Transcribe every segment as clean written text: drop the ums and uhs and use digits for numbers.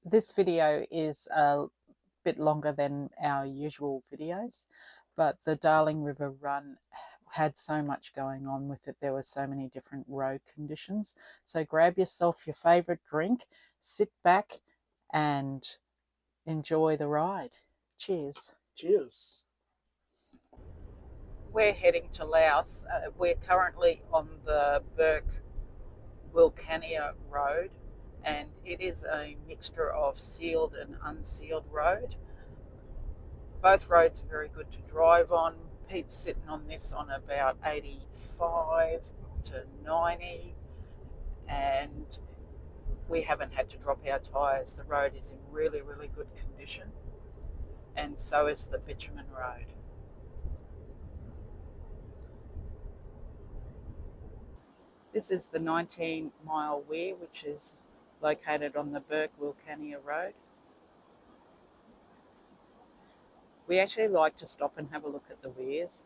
This video is a bit longer than our usual videos, but the Darling River run had so much going on with it. There were so many different road conditions. So grab yourself your favourite drink, sit back and enjoy the ride. Cheers. Cheers. We're heading to Louth. We're currently on the Bourke Wilcannia road, and it is a mixture of sealed and unsealed road. Both roads are very good to drive on. Pete's sitting on this on about 85 to 90, and we haven't had to drop our tyres. The road is in really, really good condition, and so is the bitumen road. This is the 19-mile weir, which is located on the Bourke Wilcannia road. We actually like to stop and have a look at the weirs.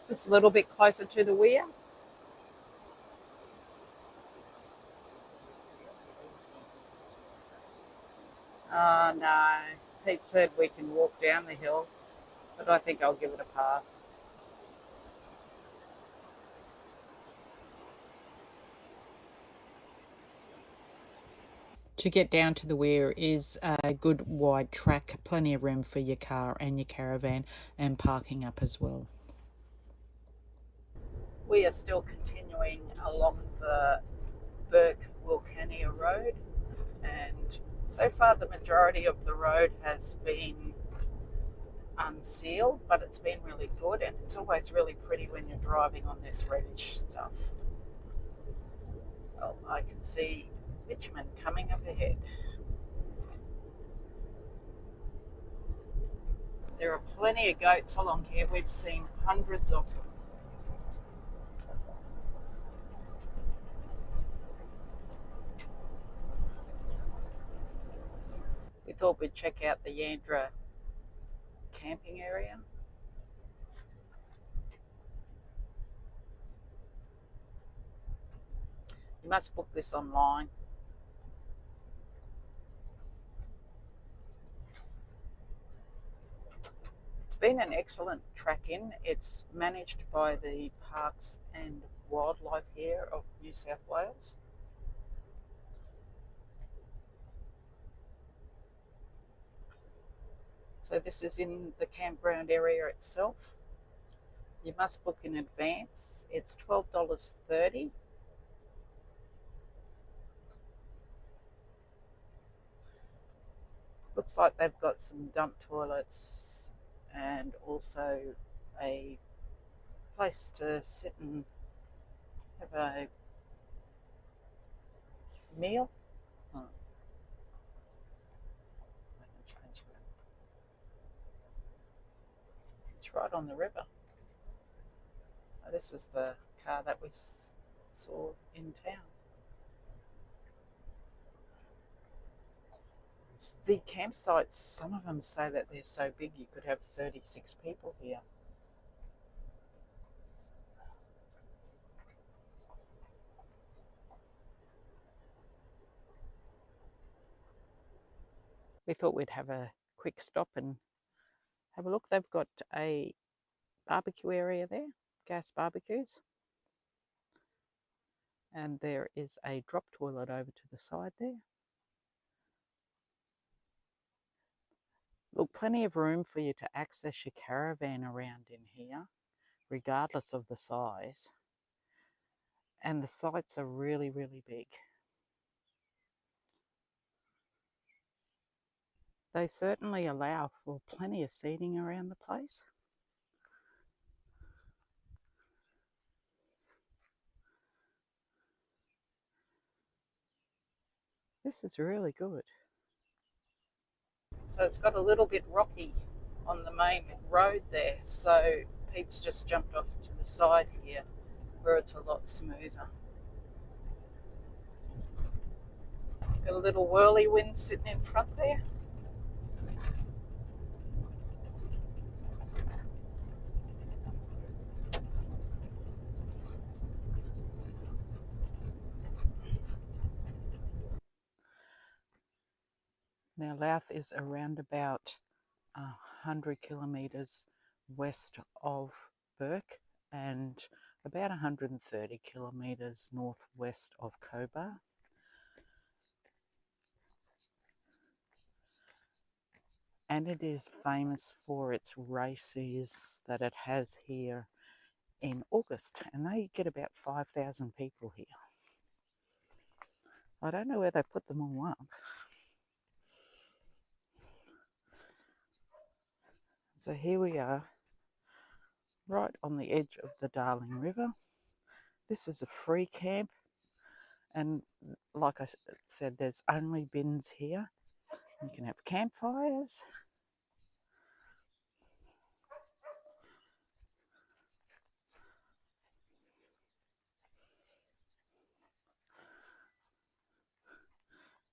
Just a little bit closer to the weir. No, Pete said we can walk down the hill, but I think I'll give it a pass. To get down to the weir is a good wide track, plenty of room for your car and your caravan, and parking up as well. We are still continuing along the Bourke Wilcannia road, and so far the majority of the road has been unsealed, but it's been really good, and it's always really pretty when you're driving on this reddish stuff. Well, I can see bitumen coming up ahead. There are plenty of goats along here. We've seen hundreds of them. We thought we'd check out the Jandra camping area. You must book this online. It's been an excellent track-in. It's managed by the Parks and Wildlife here of New South Wales. So this is in the campground area itself. You must book in advance. It's $12.30. Looks like they've got some dump toilets and also a place to sit and have a meal. It's right on the river. This was the car that we saw in town. The campsites, some of them say that they're so big you could have 36 people here. We thought we'd have a quick stop and have a look. They've got a barbecue area there, gas barbecues. And there is a drop toilet over to the side there. Look, plenty of room for you to access your caravan around in here, regardless of the size. And the sites are really, really big. They certainly allow for plenty of seating around the place. This is really good. So it's got a little bit rocky on the main road there, so Pete's just jumped off to the side here where it's a lot smoother. Got a little whirlwind sitting in front there. Now Louth is around about 100 kilometres west of Bourke and about 130 kilometres northwest of Cobar. And it is famous for its races that it has here in August, and they get about 5,000 people here. I don't know where they put them all up. So here we are, right on the edge of the Darling River. This is a free camp, and like I said, there's only bins here. You can have campfires.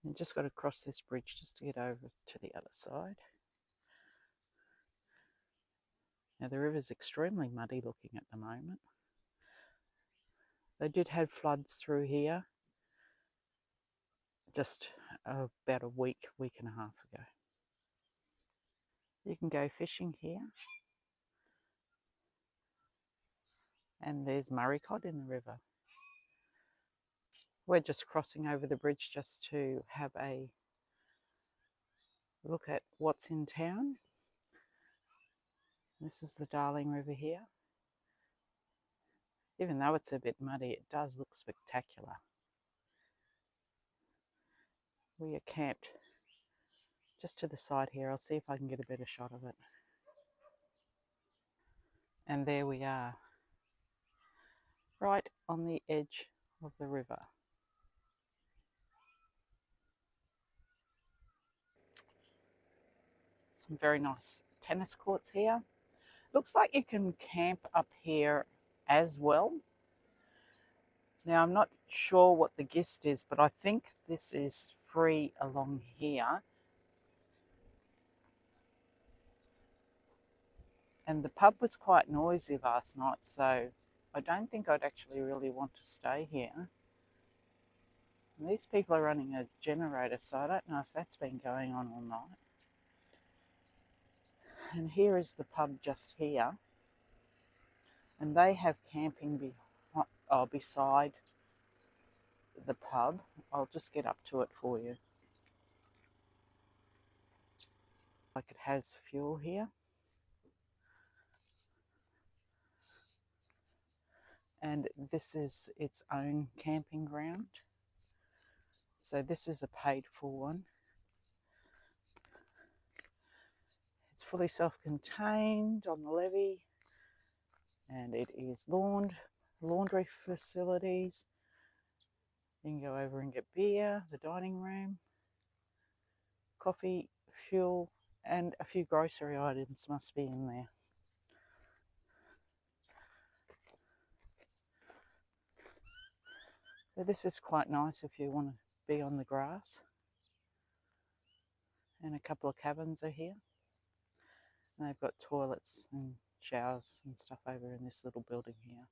You just got to cross this bridge just to get over to the other side. Now the river's extremely muddy looking at the moment. They did have floods through here just about a week and a half ago. You can go fishing here. And there's Murray cod in the river. We're just crossing over the bridge just to have a look at what's in town. This is the Darling River here. Even though it's a bit muddy, it does look spectacular. We are camped just to the side here. I'll see if I can get a better shot of it. And there we are, right on the edge of the river. Some very nice tennis courts here. Looks like you can camp up here as well. Now, I'm not sure what the gist is, but I think this is free along here. And the pub was quite noisy last night, so I don't think I'd actually really want to stay here. And these people are running a generator, so I don't know if that's been going on all night. And here is the pub just here. And they have camping beside the pub. I'll just get up to it for you. Like it has fuel here. And this is its own camping ground. So this is a paid for one. It's fully self-contained on the levee, and it is laundry facilities. You can go over and get beer, the dining room, coffee, fuel, and a few grocery items must be in there. So this is quite nice if you want to be on the grass. And a couple of cabins are here. And they've got toilets and showers and stuff over in this little building here.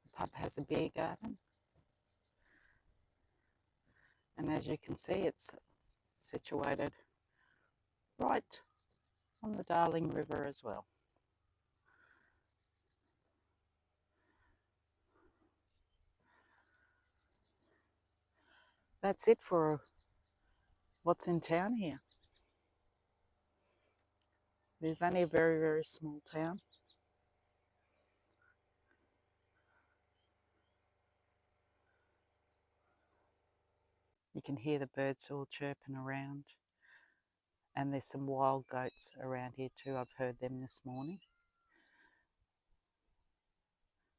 The pub has a beer garden. And as you can see, it's situated right on the Darling River as well. That's it for what's in town here. It is only a very, very small town. You can hear the birds all chirping around. And there's some wild goats around here too. I've heard them this morning.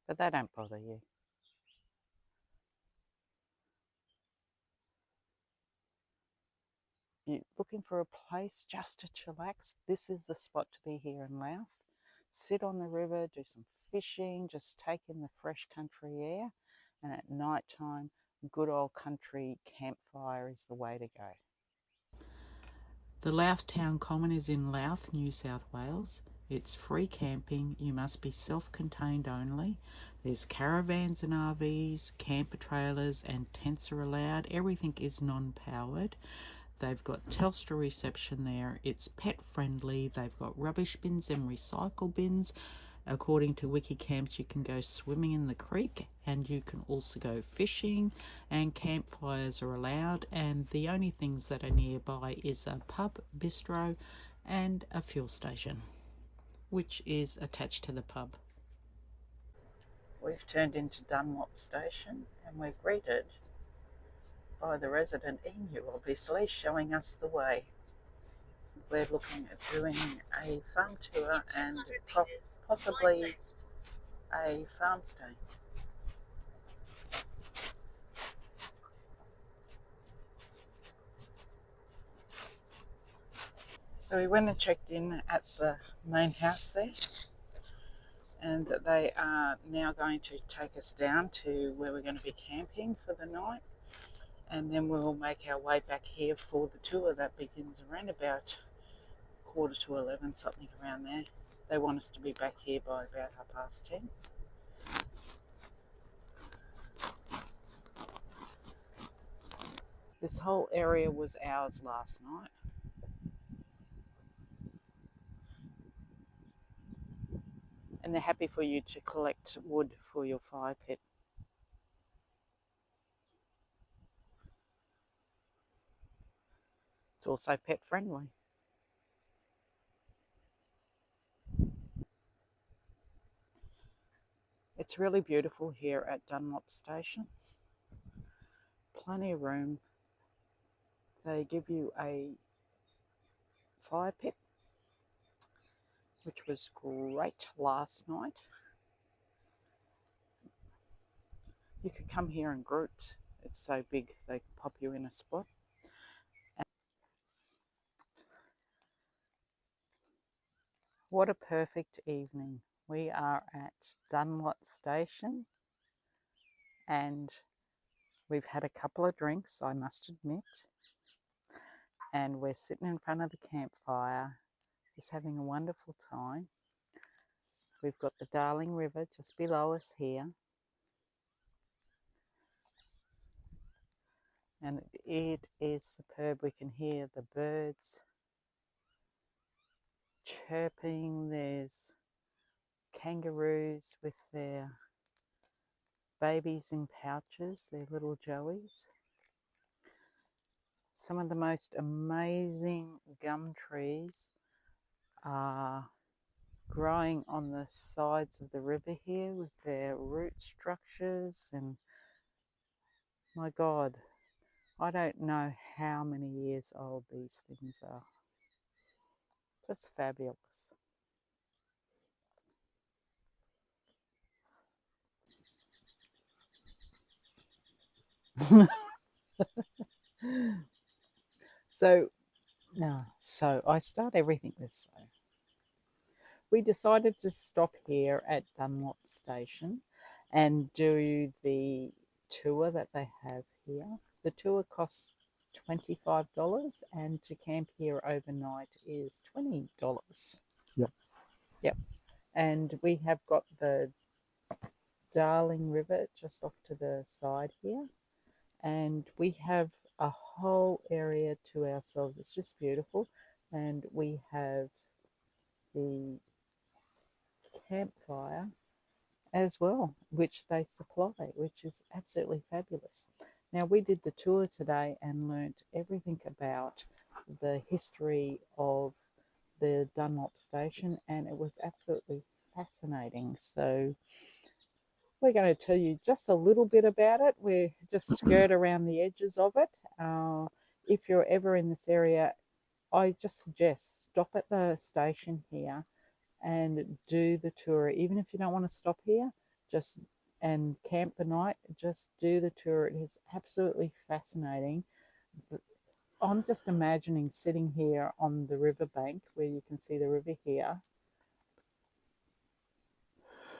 But they don't bother you. You're looking for a place just to chillax, this is the spot to be here in Louth. Sit on the river, do some fishing, just take in the fresh country air, and at night time, good old country campfire is the way to go. The Louth Town Common is in Louth, New South Wales. It's free camping. You must be self-contained only. There's caravans and RVs, camper trailers and tents are allowed. Everything is non-powered. They've got Telstra reception there. It's pet friendly. They've got rubbish bins and recycle bins. According to Wikicamps, you can go swimming in the creek and you can also go fishing, and campfires are allowed, and the only things that are nearby is a pub, bistro and a fuel station, which is attached to the pub. We've turned into Dunlop Station and we're greeted by the resident emu, obviously, showing us the way. We're looking at doing a farm tour and possibly a farm stay. So we went and checked in at the main house there, and they are now going to take us down to where we're going to be camping for the night, and then we'll make our way back here for the tour that begins around about 11:15, something around there. They want us to be back here by about 10:30. This whole area was ours last night. And they're happy for you to collect wood for your fire pit. It's also pet friendly. It's really beautiful here at Dunlop Station. Plenty of room. They give you a fire pit, which was great last night. You could come here in groups. It's so big they pop you in a spot. What a perfect evening. We are at Dunlop Station and we've had a couple of drinks, I must admit, and we're sitting in front of the campfire just having a wonderful time. We've got the Darling River just below us here, and it is superb. We can hear the birds chirping. There's kangaroos with their babies in pouches, their little joeys. Some of the most amazing gum trees are growing on the sides of the river here with their root structures, and my God, I don't know how many years old these things are. Just fabulous. So I start everything this way. We decided to stop here at Dunlop Station and do the tour that they have here. The tour costs $25, and to camp here overnight is $20. Yep. And we have got the Darling River just off to the side here, and we have a whole area to ourselves. It's just beautiful, and we have the campfire as well, which they supply, which is absolutely fabulous. Now, we did the tour today and learnt everything about the history of the Dunlop Station, and it was absolutely fascinating. So we're going to tell you just a little bit about it. We're just skirt around the edges of it. If you're ever in this area, I just suggest stop at the station here and do the tour. Even if you don't want to stop here and camp the night, just do the tour. It is absolutely fascinating. I'm just imagining sitting here on the riverbank where you can see the river here.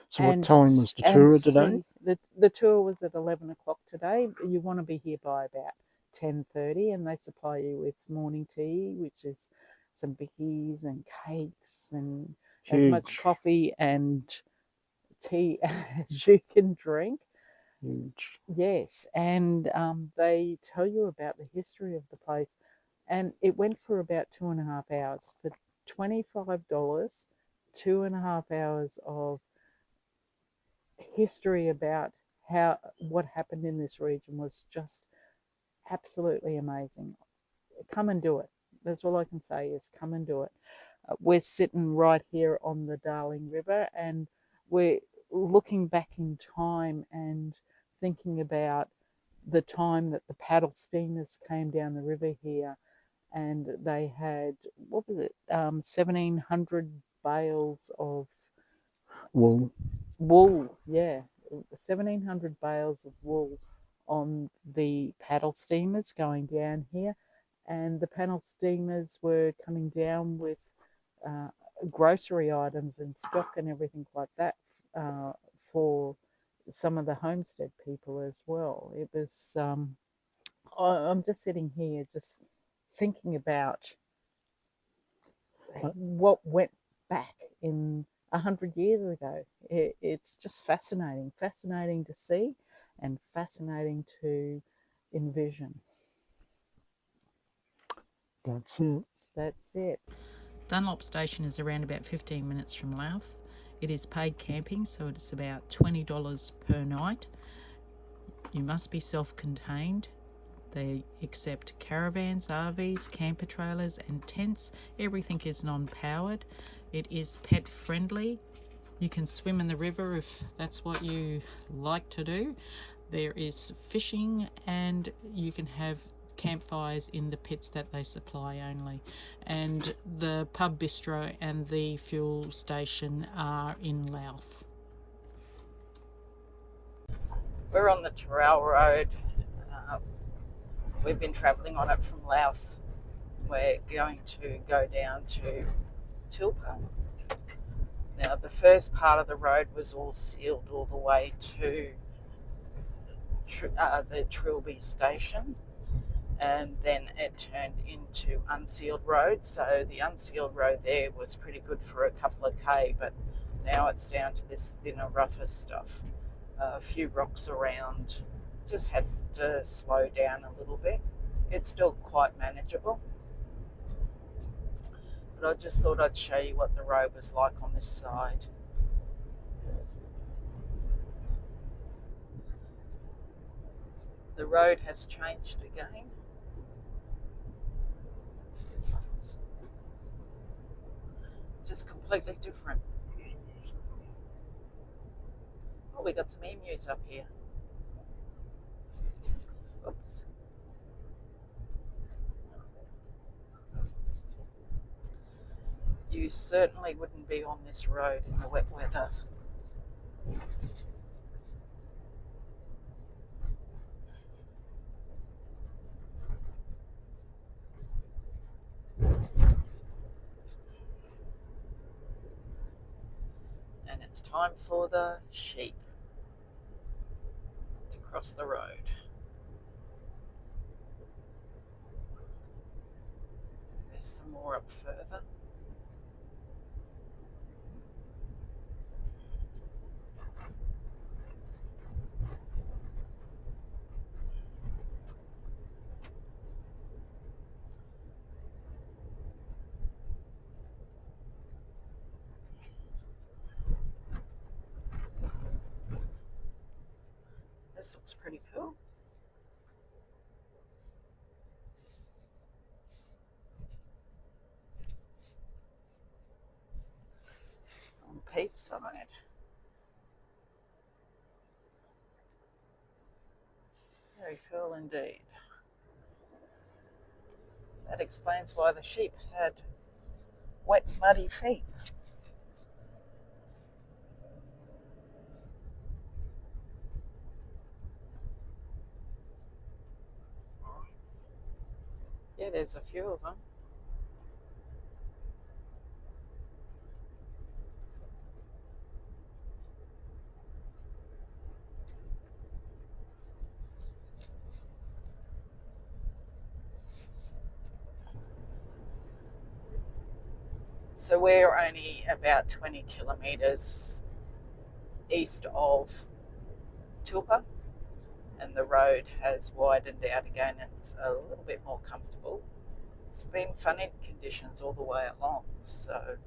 So what time was the tour today? the tour was at 11 o'clock today. You want to be here by about 10:30, and they supply you with morning tea, which is some bickies and cakes and as much coffee and tea as you can drink. Huge. Yes, and they tell you about the history of the place, and it went for about 2.5 hours for $25. 2.5 hours of history about what happened in this region was just absolutely amazing. Come and do it. That's all I can say is come and do it. We're sitting right here on the Darling River, and we're looking back in time and thinking about the time that the paddle steamers came down the river here, and they had, what was it, 1,700 bales of Wool. Yeah, 1,700 bales of wool on the paddle steamers going down here, and the paddle steamers were coming down with grocery items and stock and everything like that for some of the homestead people as well. It was, I'm just sitting here just thinking about what went back in 100 years ago. It's just fascinating to see and fascinating to envision. That's it. That's it. Dunlop Station is around about 15 minutes from Louth. It is paid camping, so it's about $20 per night. You must be self-contained. They accept caravans, RVs, camper trailers and tents. Everything is non-powered. It is pet friendly. You can swim in the river if that's what you like to do. There is fishing, and you can have campfires in the pits that they supply only. And the pub bistro and the fuel station are in Louth. We're on the Terrell Road. We've been travelling on it from Louth. We're going to go down to Tilpa. Now, the first part of the road was all sealed all the way to the Trilby station, and then it turned into unsealed road. So the unsealed road there was pretty good for a couple of K, but now it's down to this thinner, rougher stuff. A few rocks around. Just had to slow down a little bit. It's still quite manageable. But I just thought I'd show you what the road was like on this side. The road has changed again. Just completely different. Oh, we got some emus up here. Oops. You certainly wouldn't be on this road in the wet weather. And it's time for the sheep to cross the road. There's some more up further. This looks pretty cool. On Pete's side. Very cool indeed. That explains why the sheep had wet, muddy feet. Yeah, there's a few of them. So we're only about 20 kilometres east of Tilpa, and the road has widened out again. It's a little bit more comfortable. It's been funny conditions all the way along, so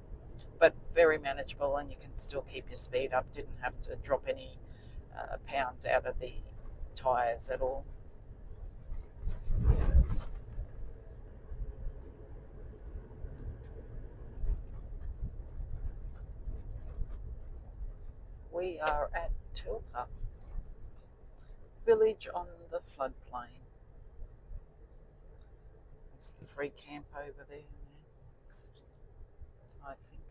but very manageable, and you can still keep your speed up. Didn't have to drop any pounds out of the tyres at all. We are at Tilpa, village on the floodplain. It's the free camp over there now, I think.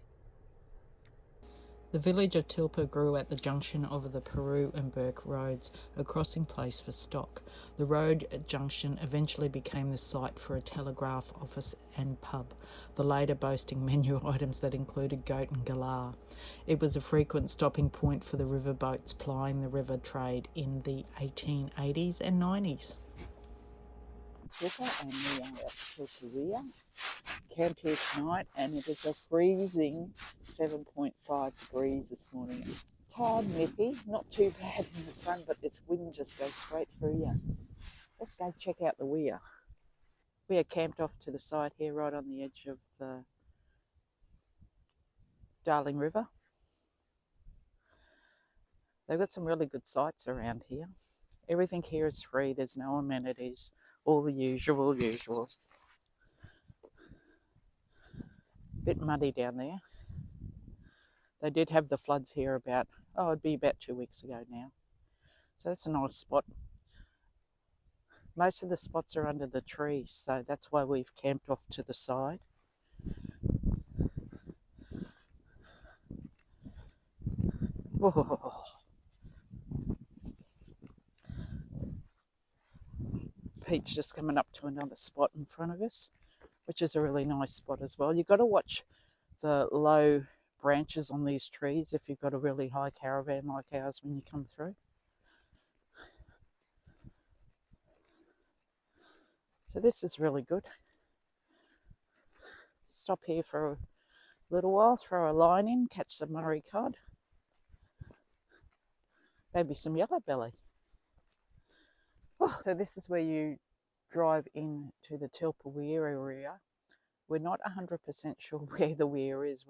The village of Tilpa grew at the junction of the Paroo and Bourke roads, a crossing place for stock. The road junction eventually became the site for a telegraph office and pub, the later boasting menu items that included goat and galah. It was a frequent stopping point for the riverboats plying the river trade in the 1880s and 90s. Tilpa, and we are at Tilpa Weir. Camped here tonight, and it is a freezing 7.5 degrees this morning. Tad nippy, not too bad in the sun, but this wind just goes straight through you. Let's go check out the weir. We are camped off to the side here, right on the edge of the Darling River. They've got some really good sites around here. Everything here is free. There's no amenities, all the usual. Bit muddy down there. They did have the floods here it'd be about 2 weeks ago now. So that's a nice spot. Most of the spots are under the trees, so that's why we've camped off to the side. Whoa. Pete's just coming up to another spot in front of us, which is a really nice spot as well. You've got to watch the low branches on these trees if you've got a really high caravan like ours when you come through. So this is really good. Stop here for a little while, throw a line in, catch some Murray cod, maybe some yellow belly. So this is where you drive into the Tilpa Weir area. We're not 100% sure where the weir is.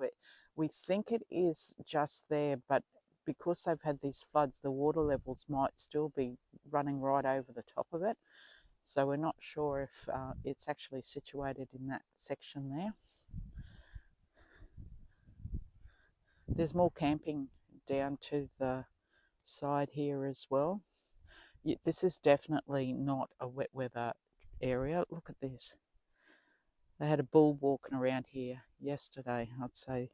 We think it is just there, but because they've had these floods, the water levels might still be running right over the top of it. So we're not sure if it's actually situated in that section there. There's more camping down to the side here as well. This is definitely not a wet weather area. Look at this. They had a bull walking around here yesterday. I'd say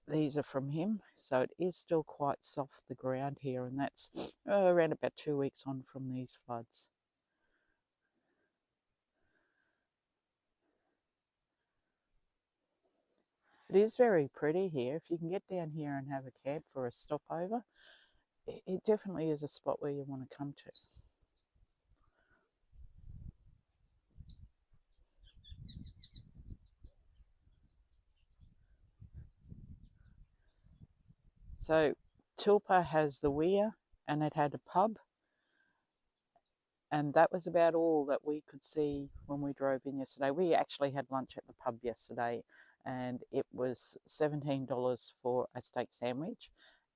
these are from him. So it is still quite soft, the ground here, and that's around about 2 weeks on from these floods. It is very pretty here. If you can get down here and have a camp for a stopover, it definitely is a spot where you want to come to. So Tilpa has the weir, and it had a pub, and that was about all that we could see when we drove in yesterday. We actually had lunch at the pub yesterday, and it was $17 for a steak sandwich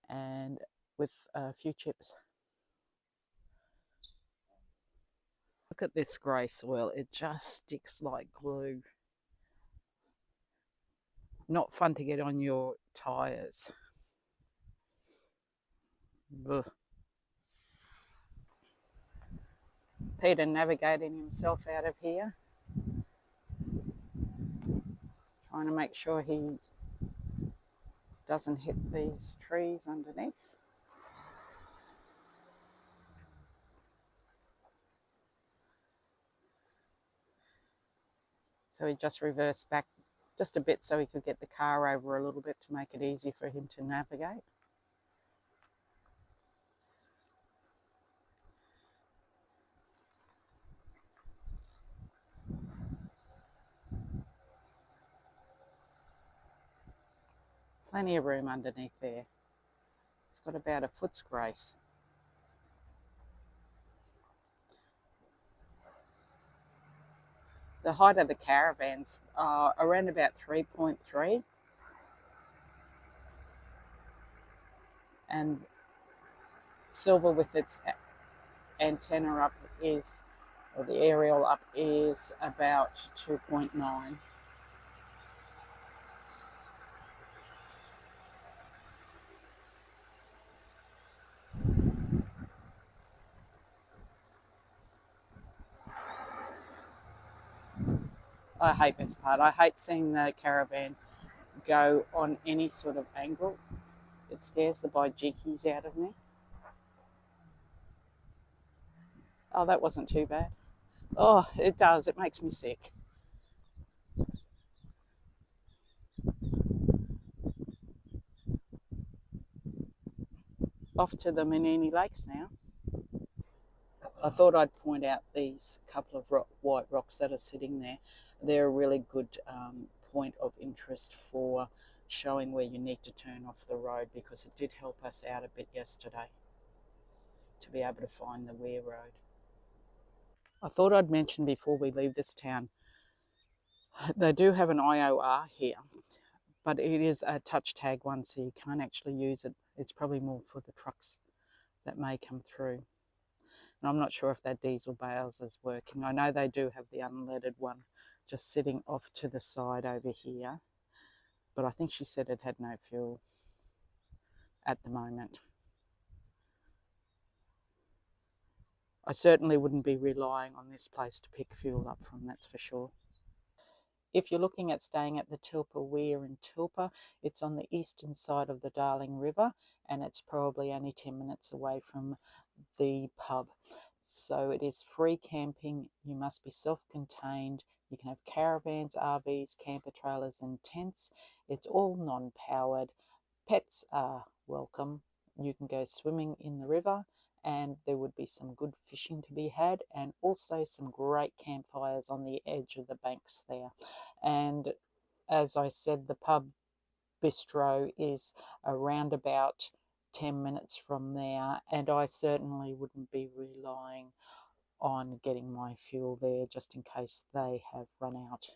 and with a few chips. Look at this grey soil. It just sticks like glue. Not fun to get on your tyres. Ugh. Peter navigating himself out of here, trying to make sure he doesn't hit these trees underneath. So he just reversed back just a bit so he could get the car over a little bit to make it easy for him to navigate. Plenty of room underneath there. It's got about a foot's grace. The height of the caravans are around about 3.3, and Silver with its antenna up is, or the aerial up is about 2.9. I hate this part. I hate seeing the caravan go on any sort of angle. It scares the bejeekies out of me. Oh, that wasn't too bad. Oh, it does. It makes me sick. Off to the Menindee Lakes now. I thought I'd point out these couple of white rocks that are sitting there. They're a really good point of interest for showing where you need to turn off the road, because it did help us out a bit yesterday to be able to find the weir road. I thought I'd mention before we leave this town, they do have an IOR here, but it is a touch tag one, so you can't actually use it. It's probably more for the trucks that may come through. And I'm not sure if that diesel bales is working. I know they do have the unleaded one just sitting off to the side over here, but I think she said it had no fuel at the moment. I certainly wouldn't be relying on this place to pick fuel up from, that's for sure. If you're looking at staying at the Tilpa Weir in Tilpa, it's on the eastern side of the Darling River, and it's probably only 10 minutes away from the pub. So it is free camping. You must be self-contained. You can have caravans, RVs, camper trailers and tents. It's all non-powered. Pets are welcome. You can go swimming in the river, and there would be some good fishing to be had, and also some great campfires on the edge of the banks there. And as I said, the pub bistro is around about 10 minutes from there, and I certainly wouldn't be relying on getting my fuel there just in case they have run out.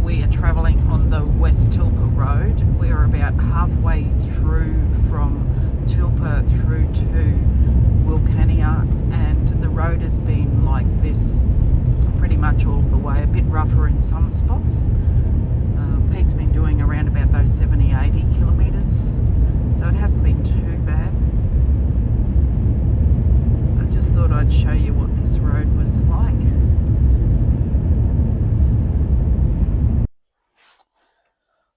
We are travelling on the West Tilpa Road. We are about halfway through from Tilpa through to Wilcannia, and the road has been like this pretty much all the way, a bit rougher in some spots. Pete's been doing around about those 70-80 kilometres, so it hasn't been too bad. I just thought I'd show you what this road was like.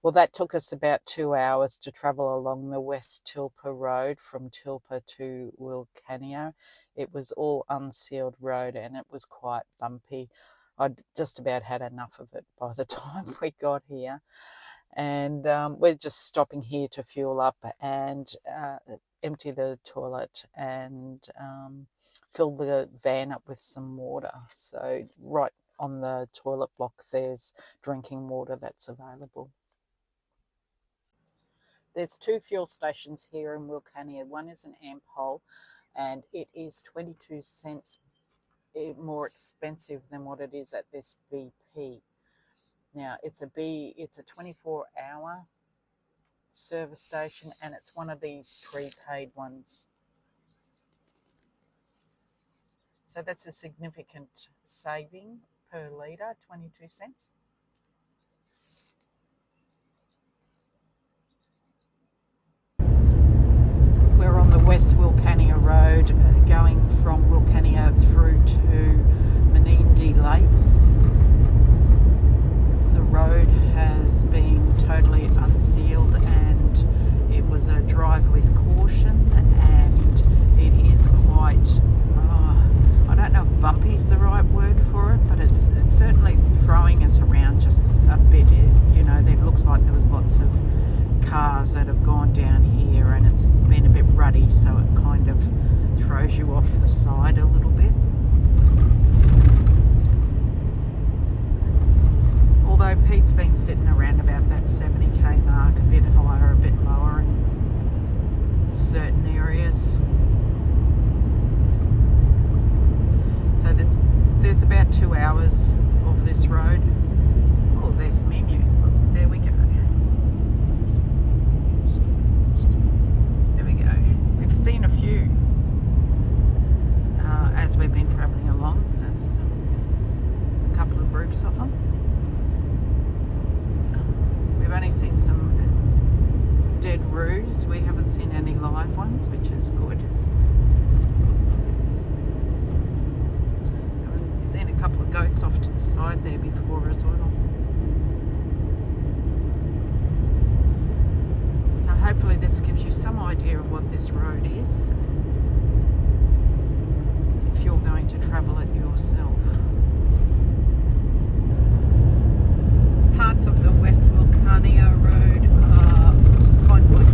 Well, that took us about 2 hours to travel along the West Tilpa Road from Tilpa to Wilcannia. It was all unsealed road, and it was quite bumpy. I'd just about had enough of it by the time we got here. And we're just stopping here to fuel up and empty the toilet and fill the van up with some water. So right on the toilet block, there's drinking water that's available. There's 2 fuel stations here in Wilcannia. One is an amp hole, and it is 22 cents more expensive than what it is at this BP. Now, it's a 24-hour service station, and it's one of these prepaid ones. So that's a significant saving per litre, 22 cents. We're on the West Wilcannia Road, going from Wilcannia through to Menindee Lakes. The road has been totally unsealed, and it was a drive with caution, and it is quite, I don't know if bumpy is the right word for it, but it's certainly throwing us around just a bit. It looks like there was lots of cars that have gone down here, and it's been a bit ruddy, so it kind of throws you off the side a little bit. Although Pete's been sitting around about that 70k mark, a bit higher, a bit lower in certain areas. So there's about 2 hours of this road. Oh, there's some emus. Look, there we go. There we go. We've seen a few as we've been travelling along. There's a couple of groups of them. We've only seen some dead roos. We haven't seen any live ones, which is good. I've seen a couple of goats off to the side there before as well. So hopefully this gives you some idea of what this road is if you're going to travel it yourself. Parts of the West Wilcannia Road are quite good.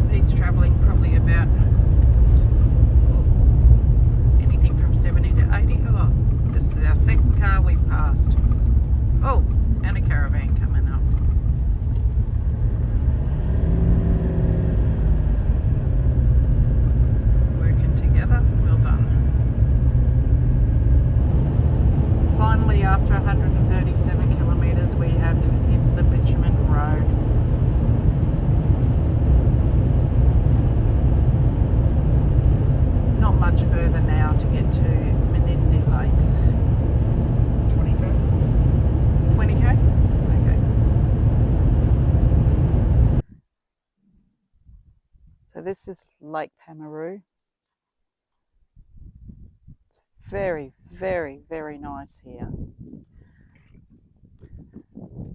Pete's travelling probably about anything from 70 to 80. Oh, this is our second car we've passed. Oh, and a caravan coming up. Working together. Well done. Finally, after 137 kilometres, we have hit the bitumen road. Not much further now to get to Menindee Lakes. 20k? 20k? Okay. So this is Lake Pamamaroo. It's very, very, very nice here.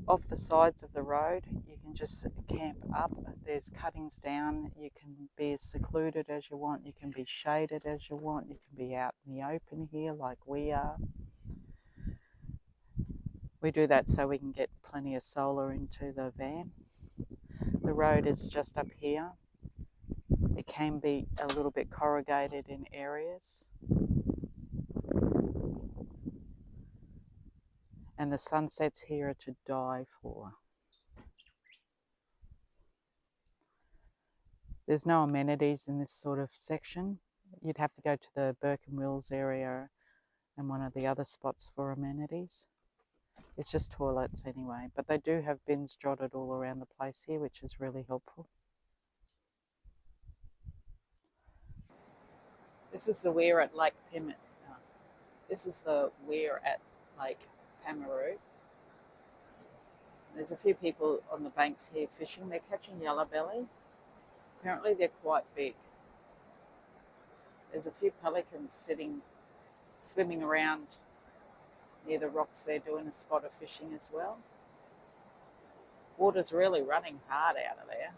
Off the sides of the road, you can just camp up. There's cuttings down. You can be as secluded as you want. You can be shaded as you want. You can be out in the open here like we are. We do that so we can get plenty of solar into the van. The road is just up here. It can be a little bit corrugated in areas. And the sunsets here are to die for. There's no amenities in this sort of section. You'd have to go to the Bourke and Wills area and one of the other spots for amenities. It's just toilets anyway, but they do have bins jotted all around the place here, which is really helpful. This is the weir at Lake This is the weir at Lake Pamamaroo. There's a few people on the banks here fishing. They're catching yellowbelly. Apparently they're quite big. There's a few pelicans swimming around near the rocks there doing a spot of fishing as well. Water's really running hard out of there.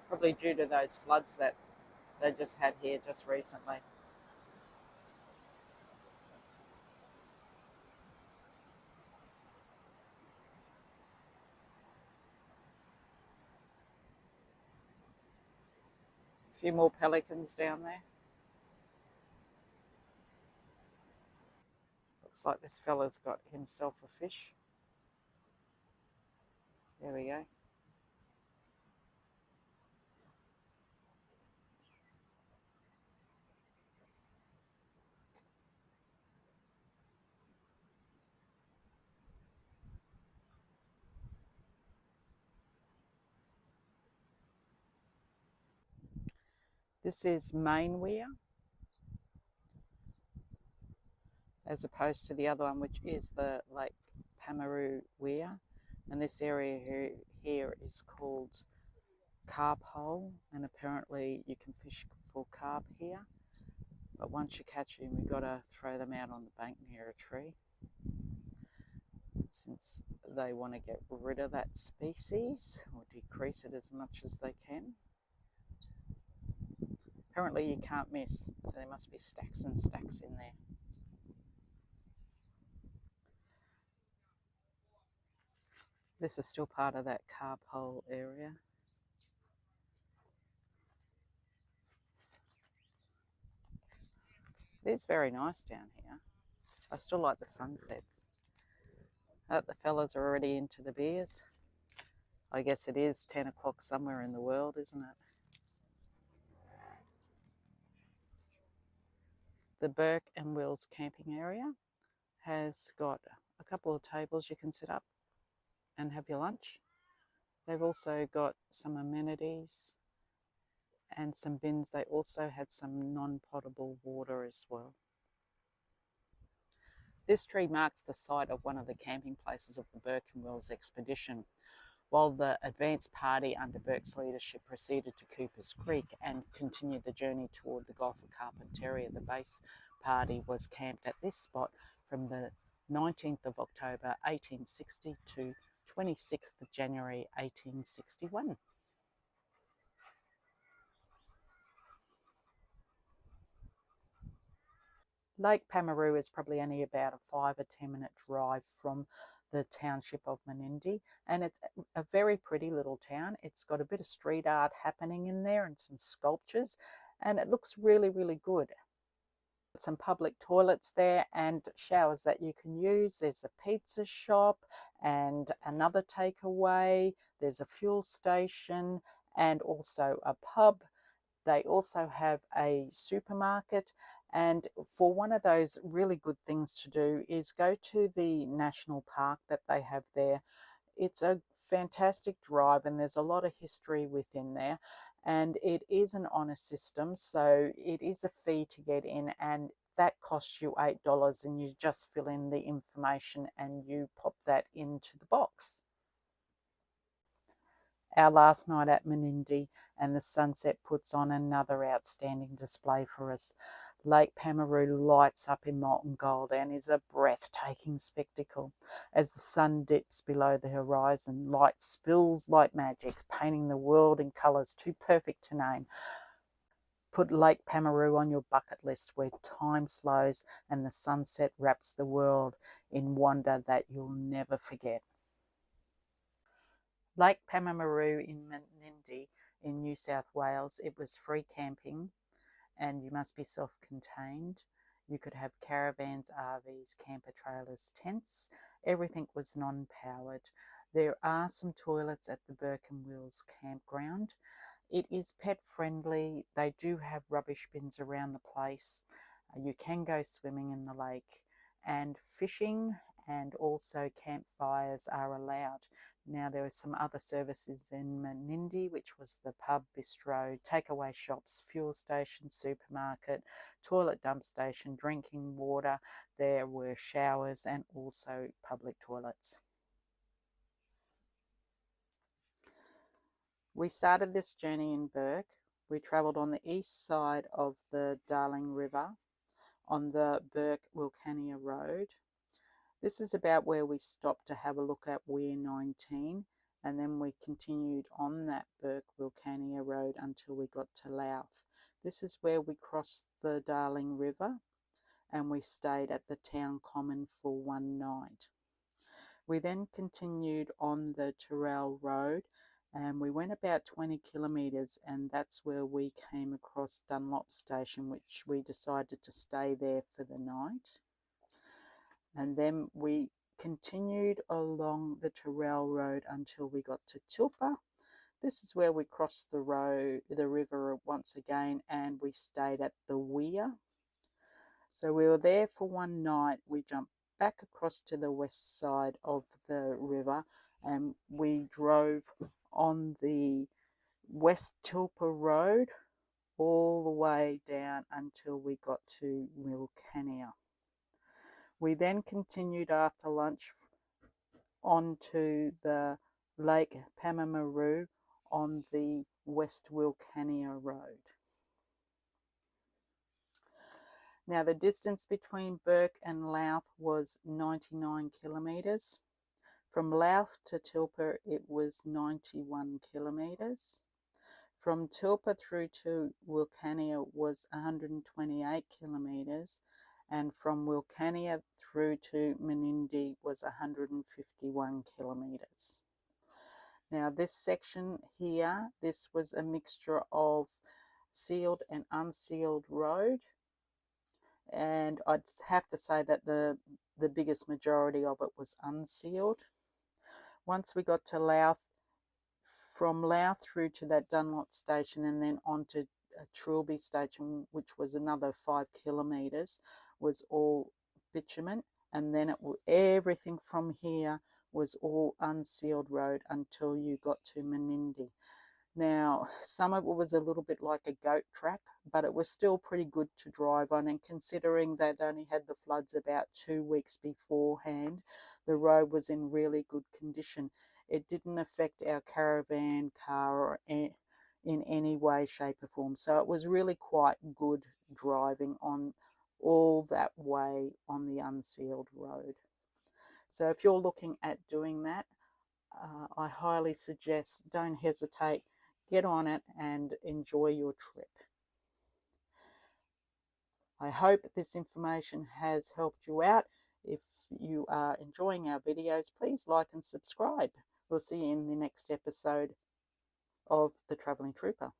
Probably due to those floods that they just had here just recently. A few more pelicans down there. Looks like this fella's got himself a fish. There we go. This is main weir, as opposed to the other one, which is the Lake Pamamaroo weir. And this area here is called Carp Hole, and apparently you can fish for carp here. But once you catch them, you've got to throw them out on the bank near a tree, since they want to get rid of that species or decrease it as much as they can. Apparently you can't miss, so there must be stacks and stacks in there. This is still part of that carpole area. It is very nice down here. I still like the sunsets. The fellas are already into the beers. I guess it is 10 o'clock somewhere in the world, isn't it? The Bourke and Wills camping area has got a couple of tables you can sit up and have your lunch. They've also got some amenities and some bins. They also had some non-potable water as well. This tree marks the site of one of the camping places of the Bourke and Wills expedition. While the advance party under Bourke's leadership proceeded to Cooper's Creek and continued the journey toward the Gulf of Carpentaria, the base party was camped at this spot from the 19th of October 1860 to 26th of January 1861. Lake Pamamaroo is probably only about a 5 or 10 minute drive from the township of Menindee, and it's a very pretty little town. It's got a bit of street art happening in there and some sculptures, and it looks really, really good. Some public toilets there and showers that you can use. There's a pizza shop and another takeaway. There's a fuel station and also a pub. They also have a supermarket, and for one of those really good things to do is go to the national park that they have there. It's a fantastic drive and there's a lot of history within there, and it is an honour system, so it is a fee to get in, and that costs you $8, and you just fill in the information and you pop that into the box. Our last night at Menindee, and the sunset puts on another outstanding display for us. Lake Pamamaroo lights up in molten gold and is a breathtaking spectacle. As the sun dips below the horizon, light spills like magic, painting the world in colours too perfect to name. Put Lake Pamamaroo on your bucket list, where time slows and the sunset wraps the world in wonder that you'll never forget. Lake Pamamaroo in Menindee in New South Wales, it was free camping and you must be self-contained. You could have caravans, RVs, camper trailers, tents. Everything was non-powered. There are some toilets at the Bourke and Wills campground. It is pet friendly. They do have rubbish bins around the place. You can go swimming in the lake, and fishing and also campfires are allowed. Now, there are some other services in Menindee, which was the pub, bistro, takeaway shops, fuel station, supermarket, toilet dump station, drinking water. There were showers and also public toilets. We started this journey in Bourke. We travelled on the east side of the Darling River on the Bourke-Wilcannia Road. This is about where we stopped to have a look at Weir 19, and then we continued on that Bourke-Wilcannia Road until we got to Louth. This is where we crossed the Darling River and we stayed at the town common for one night. We then continued on the Tyrrell Road and we went about 20 kilometres, and that's where we came across Dunlop Station, which we decided to stay there for the night. And then we continued along the Tyrrell Road until we got to Tilpa. This is where we crossed the river once again, and we stayed at the weir. So we were there for one night. We jumped back across to the west side of the river and we drove on the West Tilpa Road all the way down until we got to Wilcannia. We then continued after lunch onto the Lake Pamamaroo on the West Wilcannia Road. Now, the distance between Bourke and Louth was 99 kilometres. From Louth to Tilpa, it was 91 kilometres. From Tilpa through to Wilcannia was 128 kilometres, and from Wilcannia through to Menindee was 151 kilometres. Now this section here, this was a mixture of sealed and unsealed road, and I'd have to say that the biggest majority of it was unsealed. Once we got to Louth, from Louth through to that Dunlop Station and then on to Trilby Station, which was another 5 kilometres, was all bitumen, and then everything from here was all unsealed road until you got to Menindee. Now, some of it was a little bit like a goat track, but it was still pretty good to drive on, and considering they'd only had the floods about 2 weeks beforehand, the road was in really good condition. It didn't affect our caravan car in any way, shape or form, so it was really quite good driving on all that way on the unsealed road. So if you're looking at doing that, I highly suggest, don't hesitate, get on it and enjoy your trip. I hope this information has helped you out. If you are enjoying our videos, please like and subscribe. We'll see you in the next episode of The Travelling Trooper.